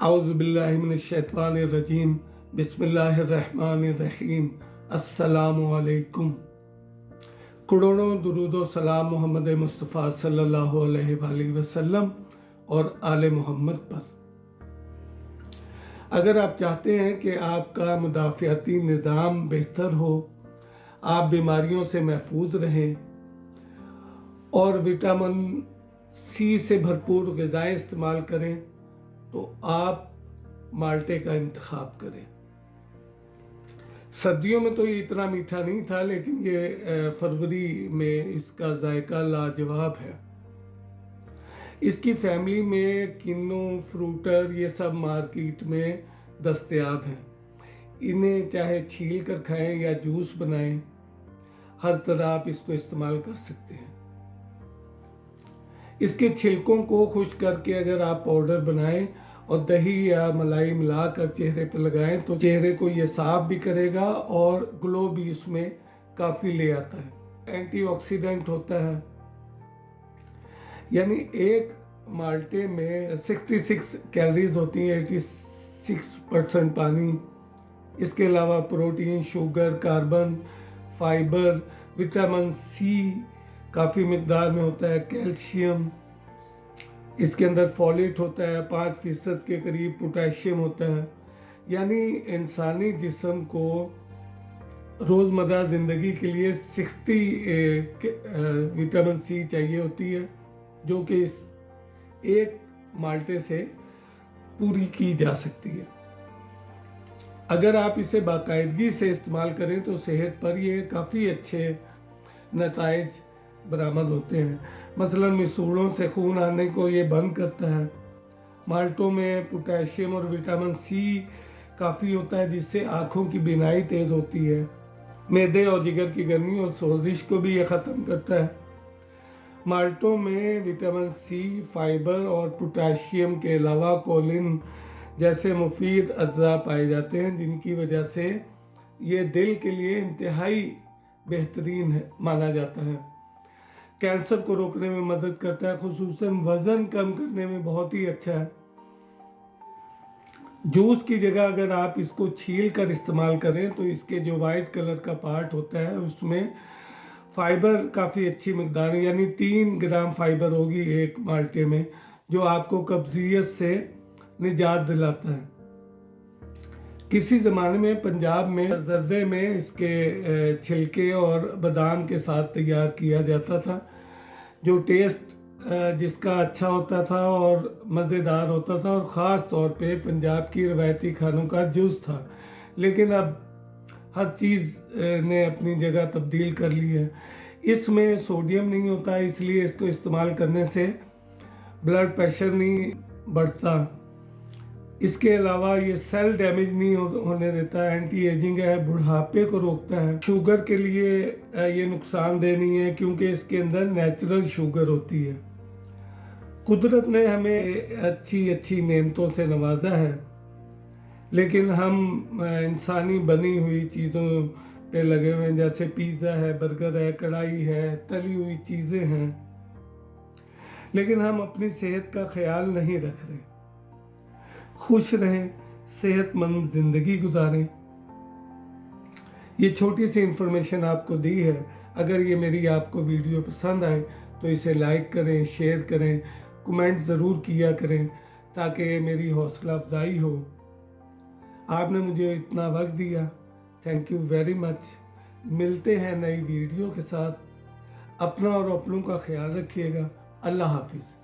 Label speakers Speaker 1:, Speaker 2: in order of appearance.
Speaker 1: औज़ुबिल्लाहिमिनश्शैतानिर्रजीम बिस्मिल्लाहिर्रहमानिर्रहीम अस्सलामु अलैकुम। करोड़ों दुरूदो सलाम मोहम्मद मुस्तफ़ा सल्लल्लाहु अलैहि वसल्लम और आले मोहम्मद पर। अगर आप चाहते हैं कि आपका मुदाफ़ियाती निज़ाम बेहतर हो, आप बीमारियों से महफूज रहें और विटामिन सी से भरपूर ग़िज़ाएँ इस्तेमाल करें, तो आप माल्टे का इंतखाब करें। सर्दियों में तो ये इतना मीठा नहीं था, लेकिन ये फरवरी में इसका जायका लाजवाब है। इसकी फैमिली में किन्नू, फ्रूटर ये सब मार्केट में दस्तयाब हैं। इन्हें चाहे छील कर खाएं या जूस बनाएं, हर तरह आप इसको इस्तेमाल कर सकते हैं। इसके छिलकों को खुश करके अगर आप पाउडर बनाएं और दही या मलाई मिलाकर चेहरे पर लगाएं तो चेहरे को ये साफ भी करेगा और ग्लो भी इसमें काफ़ी ले आता है। एंटीऑक्सीडेंट होता है, यानी एक माल्टे में 66 कैलोरीज होती हैं, 86% पानी। इसके अलावा protein, sugar, carbon, fibre, vitamin C काफ़ी मिकदार में होता है, कैल्शियम, इसके अंदर फॉलेट होता है, 5% के करीब पोटेशियम होता है। यानी इंसानी जिस्म को रोज़मर्रा ज़िंदगी के लिए 60 विटामिन सी चाहिए होती है, जो कि इस एक माल्टे से पूरी की जा सकती है। अगर आप इसे बाकायदगी से इस्तेमाल करें तो सेहत पर ये काफ़ी अच्छे नताइज बरामद होते हैं। मसलन मिसूड़ों से खून आने को ये बंद करता है। माल्टों में पोटेशियम और विटामिन सी काफ़ी होता है, जिससे आँखों की बीनाई तेज़ होती है। मैदे और जिगर की गर्मी और सोजिश को भी ये ख़त्म करता है। माल्टों में विटामिन सी, फाइबर और पोटेशियम के अलावा कोलिन जैसे मुफीद अज्जा पाए जाते हैं, जिनकी वजह से ये दिल के लिए इंतहाई बेहतरीन है माना जाता है। कैंसर को रोकने में मदद करता है, खुसूसन वज़न कम करने में बहुत ही अच्छा है। जूस की जगह अगर आप इसको छील कर इस्तेमाल करें तो इसके जो वाइट कलर का पार्ट होता है उसमें फाइबर काफ़ी अच्छी मिकदार है, यानी 3 ग्राम फाइबर होगी एक माल्टे में, जो आपको कब्जियत से निजात दिलाता है। किसी ज़माने में पंजाब में जर्दे में इसके छिलके और बादाम के साथ तैयार किया जाता था, जो टेस्ट जिसका अच्छा होता था और मज़ेदार होता था, और ख़ास तौर पे पंजाब की रवायती खानों का जुज़ था। लेकिन अब हर चीज़ ने अपनी जगह तब्दील कर ली है। इसमें सोडियम नहीं होता, इसलिए इसको इस्तेमाल करने से ब्लड प्रेशर नहीं बढ़ता। इसके अलावा ये सेल डैमेज नहीं होने देता, एंटी एजिंग है, बुढ़ापे को रोकता है। शुगर के लिए ये नुकसानदेह नहीं है, क्योंकि इसके अंदर नेचुरल शुगर होती है। कुदरत ने हमें अच्छी अच्छी नेमतों से नवाजा है, लेकिन हम इंसानी बनी हुई चीज़ों पे लगे हुए हैं, जैसे पिज़्ज़ा है, बर्गर है, कढ़ाई है, तली हुई चीज़ें हैं, लेकिन हम अपनी सेहत का ख्याल नहीं रख रहे। खुश रहें, सेहतमंद ज़िंदगी गुजारें। ये छोटी सी इन्फॉर्मेशन आपको दी है। अगर ये मेरी आपको वीडियो पसंद आए तो इसे लाइक करें, शेयर करें, कमेंट ज़रूर किया करें, ताकि मेरी हौसला अफजाई हो। आपने मुझे इतना वक्त दिया, थैंक यू वेरी मच। मिलते हैं नई वीडियो के साथ। अपना और अपनों का ख्याल रखिएगा। अल्लाह हाफिज़।